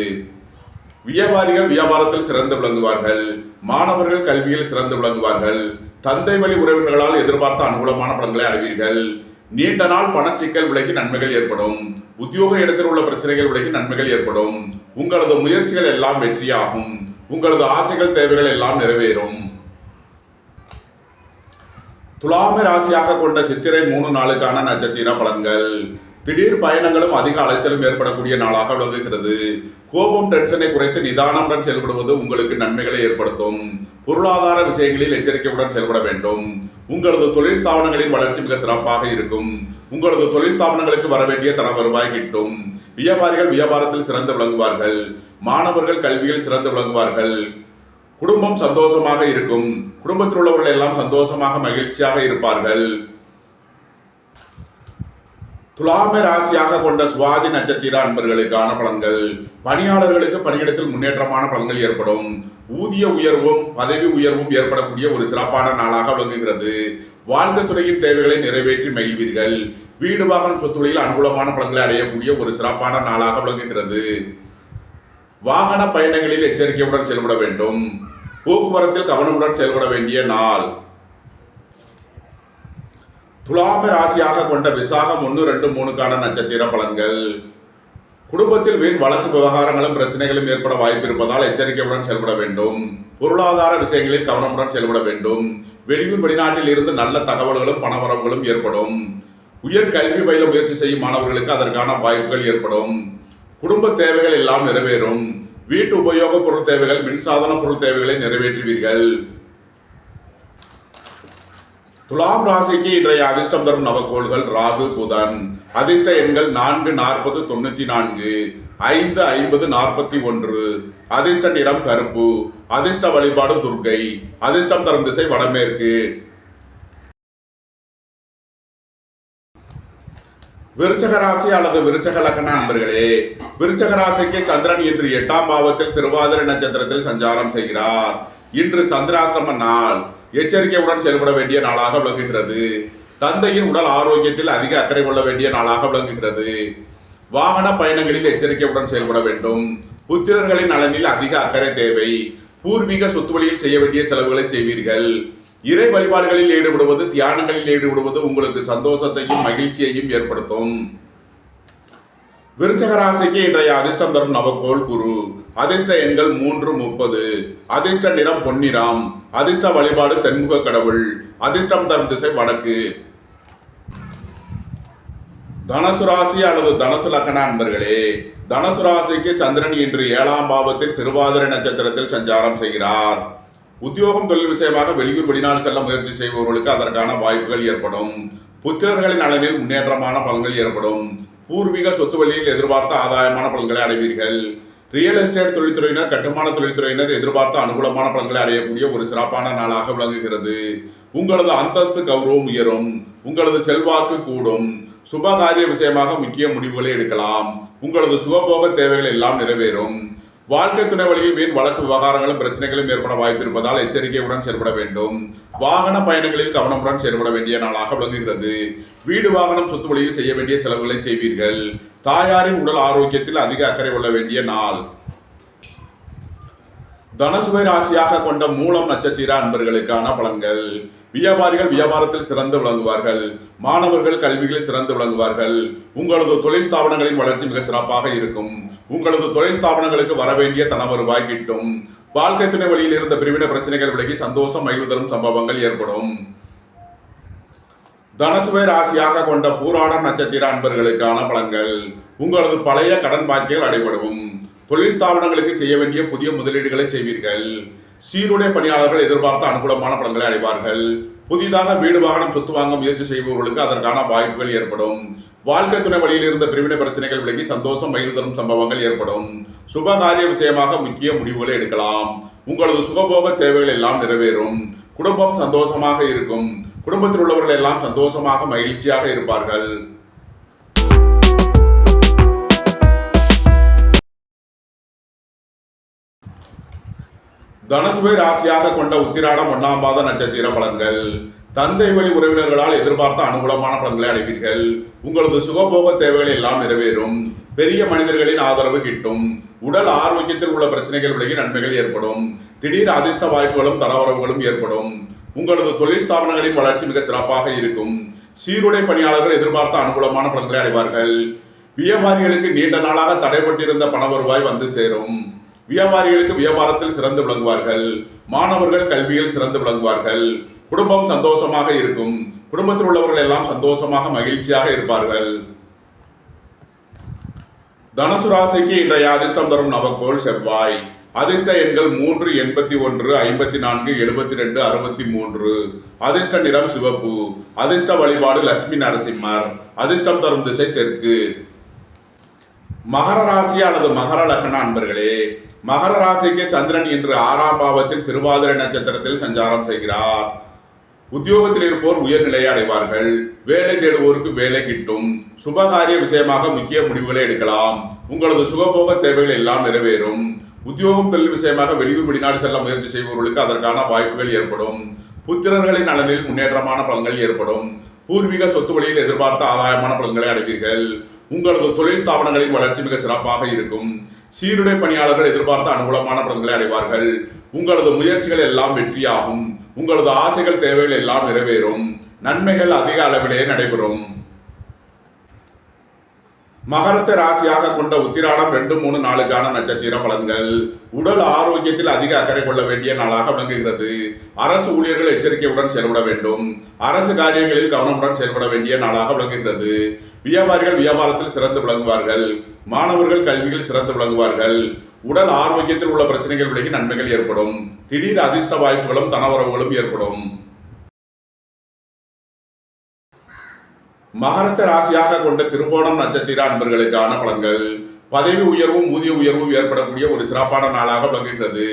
வியாபாரிகள் வியாபாரத்தில் சிறந்து விளங்குவார்கள். மாணவர்கள் கல்வியில் சிறந்து விளங்குவார்கள். தந்தை வழி உறவினர்களால் எதிர்பார்த்த அனுகூலமான பலன்களை அடைவீர்கள். நீண்ட நாள் பணச்சிக்கல் விலகி நன்மைகள் ஏற்படும். உத்தியோக இடத்தில் உள்ள பிரச்சனைகள் விலகி நன்மைகள் ஏற்படும். உங்களது முயற்சிகள் எல்லாம் வெற்றியாகும். உங்களது ஆசைகள் தேவைகள் எல்லாம் நிறைவேறும். துலாமை ராசியாக கொண்ட சித்திரை 3, 4 நட்சத்திர பலன்கள். திடீர் பயணங்களும் அதிக அலைச்சலும் ஏற்படக்கூடிய நாளாக விளங்குகிறது. கோபம் டென்ஷனை குறைத்து நிதானமுடன் செயல்படுவது உங்களுக்கு நன்மைகளை ஏற்படுத்தும். பொருளாதார விஷயங்களில் எச்சரிக்கையுடன் செயல்பட வேண்டும். உங்களது தொழில் ஸ்தாபனங்களின் வளர்ச்சி மிக சிறப்பாக இருக்கும். உங்களது தொழில் ஸ்தாபனங்களுக்கு வரவேண்டிய தன வருவாய் கிட்டும். வியாபாரிகள் வியாபாரத்தில் சிறந்து விளங்குவார்கள். மாணவர்கள் கல்வியில் சிறந்து விளங்குவார்கள். குடும்பம் சந்தோஷமாக இருக்கும். குடும்பத்தில் உள்ளவர்கள் எல்லாம் சந்தோஷமாக மகிழ்ச்சியாக இருப்பார்கள். துலாமை ராசியாக கொண்ட சுவாதி நட்சத்திர அன்பர்களுக்கான பலன்கள். பணியாளர்களுக்கு பணியிடத்தில் முன்னேற்றமான பலன்கள் ஏற்படும். ஊதிய உயர்வும் பதவி உயர்வும் ஏற்படக்கூடிய ஒரு சிறப்பான நாளாக விளங்குகிறது. வாழ்க்கை துறையின் தேவைகளை நிறைவேற்றி மகிழ்வீர்கள். வீடு வாகனம் சொத்துகளில் அனுகூலமான பலன்களை அடையக்கூடிய ஒரு சிறப்பான நாளாக விளங்குகிறது. வாகன பயணங்களில் எச்சரிக்கையுடன் செயல்பட வேண்டும். போக்குவரத்தில் கவனமுடன் செயல்பட வேண்டிய நாள். துலாமை ராசியாக கொண்ட விசாகம் 1, 2, 3 நட்சத்திர பலன்கள். குடும்பத்தில் வீண் வழக்கு விவகாரங்களும் பிரச்சனைகளும் ஏற்பட வாய்ப்பு இருப்பதால் எச்சரிக்கையுடன் செயல்பட வேண்டும். பொருளாதார விஷயங்களில் கவனமுடன் செயல்பட வேண்டும். வெளியூர் வெளிநாட்டில் இருந்து நல்ல தகவல்களும் பணவரவுகளும் ஏற்படும். உயர் கல்வி பயில முயற்சி செய்யும் மாணவர்களுக்கு அதற்கான வாய்ப்புகள் ஏற்படும். குடும்ப தேவைகள் எல்லாம் நிறைவேறும். வீட்டு உபயோக பொருள் தேவைகள், மின்சாதன பொருள் தேவைகளை நிறைவேற்றுவீர்கள். துலாம் ராசிக்கு இன்றைய அதிர்ஷ்டம் தரும் நவக்கோள்கள் ராகு, புதன். அதிர்ஷ்ட எண்கள் 4, 40, 94, 5, 50, 41. அதிர்ஷ்ட நிறம் கருப்பு. அதிர்ஷ்ட வழிபாடு துர்க்கை. அதிர்ஷ்டம் தரும் திசை வடமேற்கு. விருச்சக ராசி அல்லது விருச்சக லக்ன நண்பர்களே, விருச்சக ராசிக்கு சந்திரன் இன்று 8ஆம் பாவத்தில் திருவாதிரை நட்சத்திரத்தில் சஞ்சாரம் செய்கிறார். இன்று சந்திராசிரம நாள். எச்சரிக்கையுடன் செயல்பட வேண்டிய நாளாக விளங்குகிறது. தந்தையின் உடல் ஆரோக்கியத்தில் அதிக அக்கறை கொள்ள வேண்டிய நாளாக விளங்குகிறது. வாகன பயணங்களில் எச்சரிக்கையுடன் செயல்பட வேண்டும். புத்திரர்களின் நலனில் அதிக அக்கறை தேவை. பூர்வீக சொத்து வழியில் செய்ய வேண்டிய செலவுகளை செய்வீர்கள். இறை வழிபாடுகளில் ஈடுபடுவது, தியானங்களில் ஈடுபடுவது உங்களுக்கு சந்தோஷத்தையும் மகிழ்ச்சியையும் ஏற்படுத்தும். விருச்சக ராசிக்கு இன்றைய அதிர்ஷ்டம் தரும் நவக்கோள் குரு. அதிர்ஷ்ட எண்கள் 3, 30. அதிர்ஷ்ட நிறம் பொன்னிறம். அதிர்ஷ்ட வழிபாடு தென்முக கடவுள். அதிர்ஷ்டம் தரும் திசை வடக்கு. தனுசு ராசி அல்லது தனுசு லக்ன அன்பர்களே, தனுசு ராசிக்கு சந்திரன் இன்று 7ஆம் பாவத்தில் திருவாதிரை நட்சத்திரத்தில் சஞ்சாரம் செய்கிறார். உத்தியோகம் தொழில் விஷயமாக வெளியூர் வெளிநாடு செல்ல முயற்சி செய்பவர்களுக்கு அதற்கான வாய்ப்புகள் ஏற்படும். புத்திரர்களின் நலனில் முன்னேற்றமான பலன்கள் ஏற்படும். பூர்வீக சொத்து வழியில் எதிர்பார்த்த ஆதாயமான பலன்களை அடைவீர்கள். ரியல் எஸ்டேட் தொழில்துறையினர், கட்டுமான தொழில்துறையினர் எதிர்பார்த்த அனுகூலமான பலன்களை அடையக்கூடிய ஒரு சிறப்பான நாளாக விளங்குகிறது. உங்களது அந்தஸ்து கௌரவம் உயரும். உங்களது செல்வாக்கு கூடும். சுபகாரிய விஷயமாக முக்கிய முடிவுகளை எடுக்கலாம். உங்களது சுகபோக தேவைகள் எல்லாம் நிறைவேறும். வாழ்க்கை துணை வழியில் வீண் வழக்கு விவகாரங்களும் பிரச்சனைகளும் ஏற்பட வாய்ப்பு இருப்பதால் எச்சரிக்கையுடன் செயல்பட வேண்டும். வாகன பயணங்களில் கவனமுடன் செயல்பட வேண்டிய நாளாக விளங்குகிறது. வீடு வாகனம் சொத்து வழியில் செய்ய வேண்டிய செலவுகளை செய்வீர்கள். தாயாரின் உடல் ஆரோக்கியத்தில் அதிக அக்கறை கொள்ள வேண்டிய நாள். தனுசுவை ராசியாக கொண்ட மூலம் நட்சத்திர அன்பர்களுக்கான பலன்கள். வியாபாரிகள் வியாபாரத்தில் சிறந்து விளங்குவார்கள். மாணவர்கள் கல்விகளில் சிறந்து விளங்குவார்கள். உங்களது தொழில் ஸ்தாபனங்களின் வளர்ச்சி மிக சிறப்பாக இருக்கும். உங்களது தொழில் ஸ்தாபனங்களுக்கு வரவேண்டிய தன வருவாய் கிட்டும். வாழ்க்கை துணை வழியில் இருந்த பிரிவின பிரச்சனைகள் விலகி சந்தோஷம் மகிழ்வு தரும் சம்பவங்கள் ஏற்படும். தனுசுவை ராசியாக கொண்ட பூராடம் நட்சத்திர அன்பர்களுக்கான பலன்கள். உங்களது பழைய கடன் பாக்கிகள் அடைபடும். தொழில் ஸ்தாபனங்களுக்கு செய்ய வேண்டிய புதிய முதலீடுகளை செய்வீர்கள். சீருடை பணியாளர்கள் எதிர்பார்த்த அனுகூலமான பலன்களை அடைவார்கள். புதிதாக வீடு வாகனம் சொத்து வாங்க முயற்சி செய்பவர்களுக்கு அதற்கான வாய்ப்புகள் ஏற்படும். வாழ்க்கை துணை வழியில் இருந்த பிரிவினை பிரச்சனைகள் விலகி சந்தோஷம் மகிழ்வு தரும் சம்பவங்கள் ஏற்படும். சுபகாரிய விஷயமாக முக்கிய முடிவுகளை எடுக்கலாம். உங்களது சுகபோக தேவைகள் எல்லாம் நிறைவேறும். குடும்பம் சந்தோஷமாக இருக்கும். குடும்பத்தில் உள்ளவர்கள் எல்லாம் சந்தோஷமாக மகிழ்ச்சியாக இருப்பார்கள். தனுசுவை ராசியாக கொண்ட உத்திராடம் 1ஆம் பாத நட்சத்திர பலன்கள். தந்தை வழி உறவினர்களால் எதிர்பார்த்த அனுகூலமான பலன்களை அடைவீர்கள். உங்களது சுகபோக தேவைகள் எல்லாம் நிறைவேறும். பெரிய மனிதர்களின் ஆதரவு கிட்டும். உடல் ஆரோக்கியத்தில் உள்ள பிரச்சனைகள் விலகி நன்மைகள் ஏற்படும். திடீர் அதிர்ஷ்ட வாய்ப்புகளும் தரவரவுகளும் ஏற்படும். உங்களது தொழில் ஸ்தாபனங்களின் வளர்ச்சி மிக சிறப்பாக இருக்கும். சீருடை பணியாளர்கள் எதிர்பார்த்த அனுகூலமான பலன்களை அடைவார்கள். வியாபாரிகளுக்கு நீண்ட நாளாக தடைபட்டிருந்த பண வருவாய் வந்து சேரும். வியாபாரிகளுக்கு வியாபாரத்தில் சிறந்து விளங்குவார்கள். மாணவர்கள் கல்வியில் சிறந்து விளங்குவார்கள். குடும்பம் சந்தோஷமாக இருக்கும். குடும்பத்தில் உள்ளவர்கள் எல்லாம் சந்தோஷமாக மகிழ்ச்சியாக இருப்பார்கள். தனுசு ராசிக்கு இன்றைய அதிர்ஷ்டம் தரும் நவக்கோள் செவ்வாய். அதிர்ஷ்ட எண்கள் 3, 81, 54, 72, 63. அதிர்ஷ்ட நிறம் சிவப்பு. அதிர்ஷ்ட வழிபாடு லட்சுமி நரசிம்மர். அதிர்ஷ்டம் தரும் திசை தெற்கு. மகர ராசி அல்லது மகர லக்ன அன்பர்களே, மகர ராசிக்கு சந்திரன் இன்று 6ஆம் பாவத்தில் திருவாதிரை நட்சத்திரத்தில் சஞ்சாரம் செய்கிறார். உத்தியோகத்தில் இருப்போர் உயர்நிலையை அடைவார்கள். வேலை தேடுவோருக்கு வேலை கிட்டும். சுபகாரிய விஷயமாக முக்கிய முடிவுகளை எடுக்கலாம். உங்களது சுகபோக தேவைகள் எல்லாம் நிறைவேறும். உத்தியோகம் தொழில் விஷயமாக வெளியூர் வெளிநாடு செல்ல முயற்சி செய்பவர்களுக்கு அதற்கான வாய்ப்புகள் ஏற்படும். புத்திரர்களின் நலனில் முன்னேற்றமான பலன்கள் ஏற்படும். பூர்வீக சொத்து வழியில் எதிர்பார்த்த ஆதாயமான பலன்களை அடைவீர்கள். உங்களது தொழில் ஸ்தாபனங்களின் வளர்ச்சி மிக சிறப்பாக இருக்கும். சீருடை பணியாளர்கள் எதிர்பார்த்த அனுகூலமான பலன்களை அடைவார்கள். உங்களது முயற்சிகள் எல்லாம் வெற்றியாகும். உங்களது ஆசைகள் தேவைகள் எல்லாம் நிறைவேறும். நன்மைகள் அதிக அளவிலே நடைபெறும். மகரத்தை ராசியாக கொண்ட உத்திராடம் 2, 3, 4க்கான நட்சத்திர பலன்கள். உடல் ஆரோக்கியத்தில் அதிக அக்கறை கொள்ள வேண்டிய நாளாக விளங்குகிறது. அரசு ஊழியர்கள் எச்சரிக்கையுடன் செயல்பட வேண்டும். அரசு காரியங்களில் கவனமுடன் செயல்பட வேண்டிய நாளாக விளங்குகிறது. வியாபாரிகள் வியாபாரத்தில் சிறந்து விளங்குவார்கள். மாணவர்கள் கல்வியில் சிறந்து விளங்குவார்கள். உடல் ஆரோக்கியத்தில் உள்ள பிரச்சனைகள் விலகி நன்மைகள் ஏற்படும். திடீர் அதிர்ஷ்ட வாய்ப்புகளும் தனவரவுகளும் ஏற்படும். மகரத்தை ராசியாக கொண்ட திருவோணம் நட்சத்திர அன்பர்களுக்கான பலன்கள். பதவி உயர்வும் ஊதிய உயர்வும் ஏற்படக்கூடிய ஒரு சிறப்பான நாளாக விளங்குகிறது.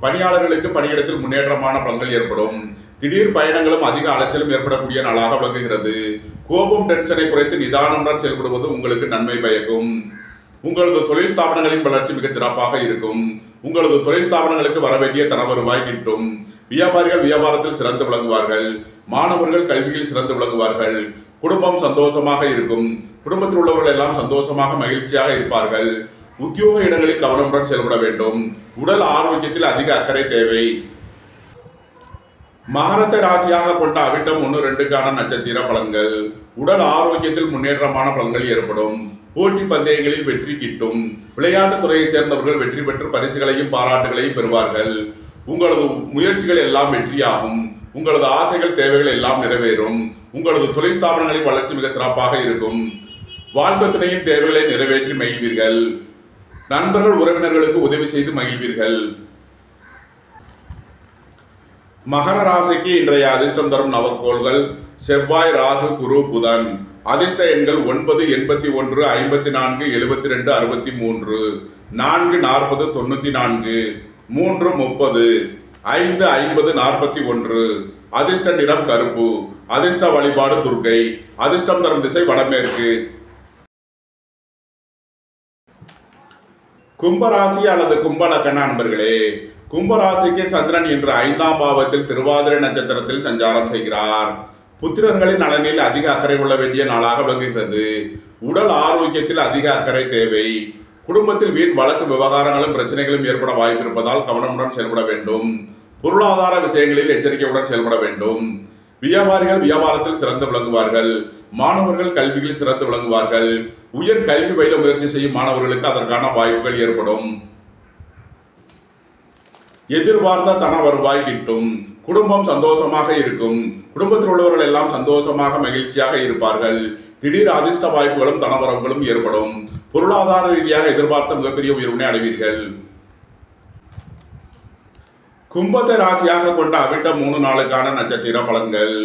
பணியாளர்களுக்கு பணியிடத்தில் முன்னேற்றமான பலன்கள் ஏற்படும். திடீர் பயணங்களும் அதிக அலைச்சலும் ஏற்படக்கூடிய நாளாக விளங்குகிறது. கோபம் டென்ஷனை குறைத்து நிதானமுடன் செயல்படுவது உங்களுக்கு நன்மை பயக்கும். உங்களது தொழில் ஸ்தாபனங்களின் வளர்ச்சி மிக சிறப்பாக இருக்கும். உங்களது தொழில் ஸ்தாபனங்களுக்கு வரவேண்டிய தனவருவாய் கிட்டும். வியாபாரிகள் வியாபாரத்தில் சிறந்து விளங்குவார்கள். மாணவர்கள் கல்வியில் சிறந்து விளங்குவார்கள். குடும்பம் சந்தோஷமாக இருக்கும். குடும்பத்தில் உள்ளவர்கள் எல்லாம் சந்தோஷமாக மகிழ்ச்சியாக இருப்பார்கள். உத்தியோக இடங்களில் கவனமுடன் செயல்பட வேண்டும். உடல் ஆரோக்கியத்தில் அதிக அக்கறை தேவை. மகரத்தை ராசியாக கொண்ட அவிட்டம் 1, 2க்கான நட்சத்திர பலன்கள். உடல் ஆரோக்கியத்தில் முன்னேற்றமான பலன்கள் ஏற்படும். போட்டி பந்தயங்களில் வெற்றி கிட்டும். விளையாட்டுத் துறையை சேர்ந்தவர்கள் வெற்றி பெற்று பரிசுகளையும் பாராட்டுகளையும் பெறுவார்கள். உங்களது முயற்சிகள் எல்லாம் வெற்றியாகும். உங்களது ஆசைகள் தேவைகள் எல்லாம் நிறைவேறும். உங்களது தொழில் ஸ்தாபனங்களின் வளர்ச்சி மிக சிறப்பாக இருக்கும். வாழ்க்கை துணையின் தேவைகளை நிறைவேற்றி மகிழ்வீர்கள். நண்பர்கள் உறவினர்களுக்கு உதவி செய்து மகிழ்வீர்கள். மகர ராசிக்கு இன்றைய அதிர்ஷ்டம் தரும் நவக்கோள்கள் செவ்வாய், ராகு, குரு, புதன். அதிர்ஷ்ட எண்கள் 9, 81, 54, 72, 63, 4, 40, 94, 3, 30, 5, 50, 41. அதிர்ஷ்ட நிறம் கருப்பு. அதிர்ஷ்ட வழிபாடு துர்க்கை. அதிர்ஷ்டம் தரும் திசை வடமேற்கு. கும்பராசி அல்லது கும்பலக்கண நண்பர்களே, கும்பராசிக்கு சந்திரன் இன்று 5ஆம் பாவத்தில் திருவாதிரை நட்சத்திரத்தில் சஞ்சாரம் செய்கிறார். புத்திரர்களின் நலனில் அதிக அக்கறை கொள்ள வேண்டிய நாளாக விளங்குகிறது. உடல் ஆரோக்கியத்தில் அதிக அக்கறை தேவை. குடும்பத்தில் வீண் வழக்கு விவகாரங்களும் பிரச்சனைகளும் ஏற்பட வாய்ப்பு இருப்பதால் கவனமுடன் செயல்பட வேண்டும். பொருளாதார விஷயங்களில் எச்சரிக்கையுடன் செயல்பட வேண்டும். வியாபாரிகள் வியாபாரத்தில் சிறந்து விளங்குவார்கள். மாணவர்கள் கல்வியில் சிறந்து விளங்குவார்கள். உயர் கல்வி பயில முயற்சி செய்யும் மாணவர்களுக்கு அதற்கான வாய்ப்புகள் ஏற்படும். எதிர்பார்த்த தன வருவாய் கிட்டும். குடும்பம் சந்தோஷமாக இருக்கும். குடும்பத்தில் உள்ளவர்கள் எல்லாம் சந்தோஷமாக மகிழ்ச்சியாக இருப்பார்கள். திடீர் அதிர்ஷ்ட வாய்ப்புகளும் தனவரவுகளும் ஏற்படும். பொருளாதார ரீதியாக எதிர்பார்த்த மிகப்பெரிய உயர்வினை அடைவீர்கள். கும்பத்தை ராசியாக கொண்ட அவிட்டம் 3, 4க்கான நட்சத்திர பலன்கள்.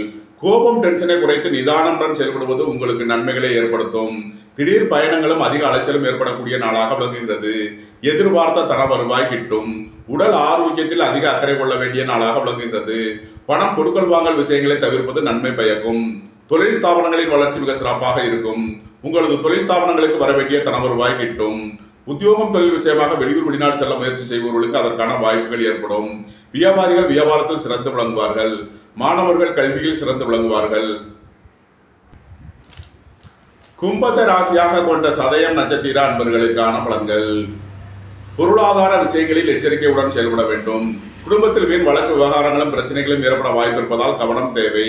கோபம் டென்ஷனை குறைத்து நிதானமுடன் செயல்படுவது உங்களுக்கு நன்மைகளை ஏற்படுத்தும். திடீர் பயணங்களும் அதிக அலைச்சலும் ஏற்படக்கூடிய நாளாக விளங்குகிறது. எதிர்பார்த்த தன வருவாய் கிட்டும். உடல் ஆரோக்கியத்தில் அதிக அக்கறை கொள்ள வேண்டிய நாளாக விளங்குகிறது. பணம் கொடுக்கல் வாங்கல் விஷயங்களை தவிர்ப்பது நன்மை பயக்கும். தொழில் ஸ்தாபனங்களின் வளர்ச்சி மிக சிறப்பாக இருக்கும். உங்களது தொழில் ஸ்தாபனங்களுக்கு வர வேண்டிய தன வருவாய் கிட்டும். உத்தியோகம் தொழில் விஷயமாக வெளியூர் வெளிநாடு செல்ல முயற்சி செய்பவர்களுக்கு அதற்கான வாய்ப்புகள் ஏற்படும். வியாபாரிகள் வியாபாரத்தில் சிறந்து விளங்குவார்கள். மாணவர்கள் கல்வியில் சிறந்து விளங்குவார்கள். கும்பத்தை ராசியாக கொண்ட சதயம் நட்சத்திர அன்பர்களுக்கான பலன்கள். பொருளாதார விஷயங்களில் எச்சரிக்கையுடன் செயல்பட வேண்டும். குடும்பத்தில் வீண் வழக்கு விவகாரங்களும் பிரச்சனைகளும் ஏற்பட வாய்ப்பு இருப்பதால் கவனம் தேவை.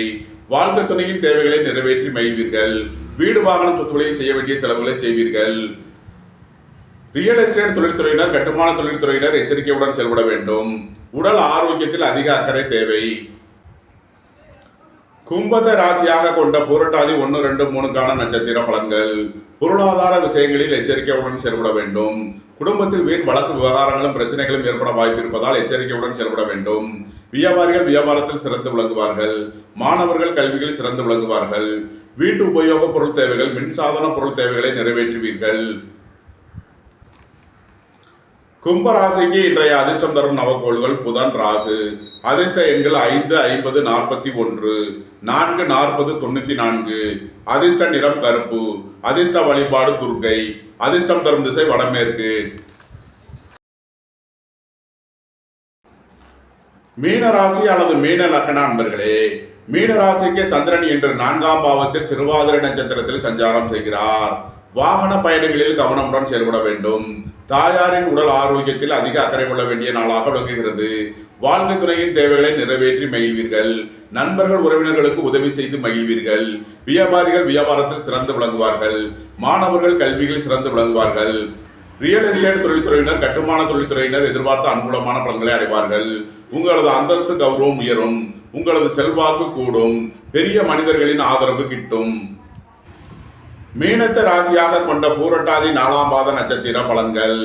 வாழ்க்கை துணையின் தேவைகளை நிறைவேற்றி மகிழ்வீர்கள். வீடு வாகனம் சொத்துக்களில் செய்ய வேண்டிய செலவுகளை செய்வீர்கள். ரியல் எஸ்டேட் தொழில்துறையினர் கட்டுமான தொழில்துறையினர் எச்சரிக்கையுடன் செயல்பட வேண்டும். உடல் ஆரோக்கியத்தில் அதிக அக்கறை தேவை. கும்பத்தை ராசியாக கொண்ட பூரட்டாதி 1, 2, 3க்கான நட்சத்திர பலன்கள். பொருளாதார விஷயங்களில் எச்சரிக்கையுடன் செயல்பட வேண்டும். குடும்பத்தில் வீண் வழக்கு விவகாரங்களும் பிரச்சனைகளும் ஏற்பட வாய்ப்பு இருப்பதால் எச்சரிக்கையுடன் செயல்பட வேண்டும். வியாபாரிகள் வியாபாரத்தில் சிறந்து விளங்குவார்கள். மாணவர்கள் கல்வியில் சிறந்து விளங்குவார்கள். வீட்டு உபயோக பொருள் தேவைகள், மின்சாதன பொருள் தேவைகளை நிறைவேற்றுவீர்கள். கும்பராசிக்கு இன்றைய அதிர்ஷ்டம் தரும் நவக்கோள்கள் புதன், ராகு. அதிர்ஷ்ட எண்கள் 5, 50, 41, 4, 40, 94. அதிர்ஷ்ட நிறம் கருப்பு. அதிர்ஷ்ட வழிபாடு துர்க்கை. அதிர்ஷ்டம் தரும் திசை வடமேற்கு. மீனராசி அல்லது மீன லக்ன அன்பர்களே, மீனராசிக்கு சந்திரன் இன்று 4ஆம் பாவத்தில் திருவாதிரை நட்சத்திரத்தில் சஞ்சாரம் செய்கிறார். வாகன பயணங்களில் கவனமுடன் செயல்பட வேண்டும். தாயாரின் உடல் ஆரோக்கியத்தில் அதிக அக்கறை கொள்ள வேண்டிய நாளாக விளங்குகிறது. வாழ்க்கை துணையின் தேவைகளை நிறைவேற்றி மகிழ்வீர்கள். நண்பர்கள் உறவினர்களுக்கு உதவி செய்து மகிழ்வீர்கள். வியாபாரிகள் வியாபாரத்தில் சிறந்து விளங்குவார்கள். மாணவர்கள் கல்வியில் சிறந்து விளங்குவார்கள். ரியல் எஸ்டேட் தொழில்துறையினர் கட்டுமான தொழில்துறையினர் எதிர்பார்த்த அனுகூலமான பலன்களை அடைவார்கள். உங்களது அந்தஸ்து கௌரவம் உயரும். உங்களது செல்வாக்கு கூடும். பெரிய மனிதர்களின் ஆதரவு கிட்டும். மீனத்தை ராசியாக கொண்ட பூரட்டாதி 4ஆம் பாத நட்சத்திர பலன்கள்.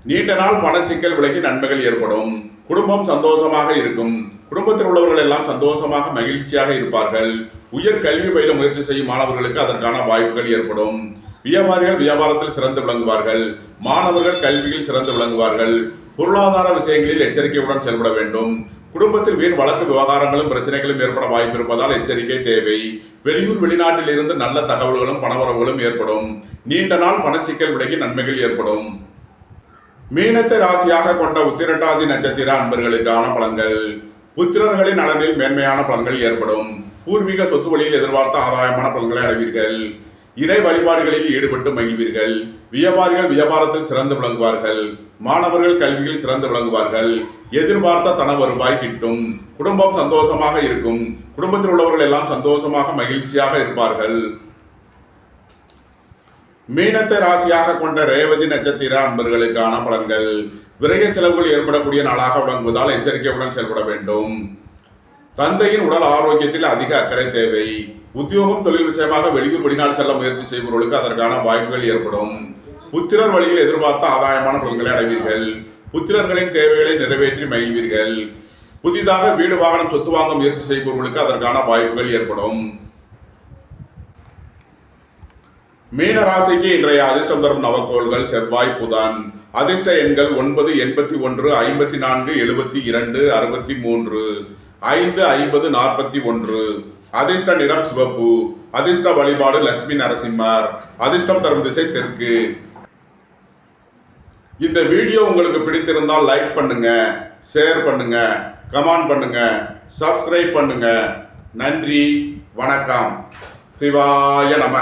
நீண்ட நாள் பணச்சிக்கல் விலகி நன்மைகள் ஏற்படும். குடும்பம் சந்தோஷமாக இருக்கும். குடும்பத்தில் உள்ளவர்கள் எல்லாம் சந்தோஷமாக மகிழ்ச்சியாக இருப்பார்கள். உயர் கல்வி பயில முயற்சி செய்யும் மாணவர்களுக்கு அதற்கான வாய்ப்புகள் ஏற்படும். வியாபாரிகள் வியாபாரத்தில் சிறந்து விளங்குவார்கள். மாணவர்கள் கல்வியில் சிறந்து விளங்குவார்கள். பொருளாதார விஷயங்களில் எச்சரிக்கையுடன் செயல்பட வேண்டும். குடும்பத்தில் வீண் வழக்கு விவகாரங்களும் பிரச்சனைகளும் ஏற்பட வாய்ப்பு இருப்பதால் எச்சரிக்கை தேவை. வெளியூர் வெளிநாட்டில் இருந்து நல்ல தகவல்களும் பணவரவுகளும் ஏற்படும். நீண்ட நாள் பணச்சிக்கல் விலகி நன்மைகள் ஏற்படும். மீனத்தை ராசியாக கொண்ட உத்திரட்டாதி நட்சத்திர அன்பர்களுக்கான பலன்கள். புத்திரர்களின் நலனில் மேன்மையான பலன்கள் ஏற்படும். பூர்வீக சொத்து வழியில் எதிர்பார்த்த ஆதாயமான பலன்களை அடைவீர்கள். இறை வழிபாடுகளில் ஈடுபட்டு மகிழ்வீர்கள். வியாபாரிகள் வியாபாரத்தில் சிறந்து விளங்குவார்கள். மாணவர்கள் கல்வியில் சிறந்து விளங்குவார்கள். எதிர்பார்த்த தன வருவாய் கிட்டும். குடும்பம் சந்தோஷமாக இருக்கும். குடும்பத்தில் உள்ளவர்கள் எல்லாம் சந்தோஷமாக மகிழ்ச்சியாக இருப்பார்கள். மீனத்தை ராசியாக கொண்ட ரேவதி நட்சத்திர அன்பர்களுக்கான பலன்கள். விரய செலவுகள் ஏற்படக்கூடிய நாளாக விளங்குவதால் எச்சரிக்கையுடன் செயல்பட வேண்டும். தந்தையின் உடல் ஆரோக்கியத்தில் அதிக அக்கறை தேவை. உத்தியோகம் தொழில் விஷயமாக வெளியூர் வெளிநாடு செல்ல முயற்சி செய்பவர்களுக்கு அதற்கான வாய்ப்புகள் ஏற்படும். புத்திரர் வழியில் எதிர்பார்த்த ஆதாயமான பலன்களை அடைவீர்கள். புத்திரர்களின் தேவைகளை நிறைவேற்றி மகிழ்வீர்கள். புதிதாக வீடு வாகனம் சொத்து வாங்க முயற்சி செய்பவர்களுக்கு அதற்கான வாய்ப்புகள் ஏற்படும். மீன ராசிக்கு இன்றைய அதிர்ஷ்டம் தரும் நவக்கோள்கள் செவ்வாய் புதன். அதிர்ஷ்ட எண்கள் 9, 81, 54, 72, 63, 5, 50, 41. அதிர்ஷ்ட நிறம் சிவப்பு. அதிர்ஷ்ட வழிபாடு லட்சுமி நரசிம்மர். அதிர்ஷ்டம் தரும் திசை தெற்கு. இந்த வீடியோ உங்களுக்கு பிடித்திருந்தால் லைக் பண்ணுங்க, ஷேர் பண்ணுங்க, கமெண்ட் பண்ணுங்க, சப்ஸ்கிரைப் பண்ணுங்க. நன்றி, வணக்கம். சிவாய நம.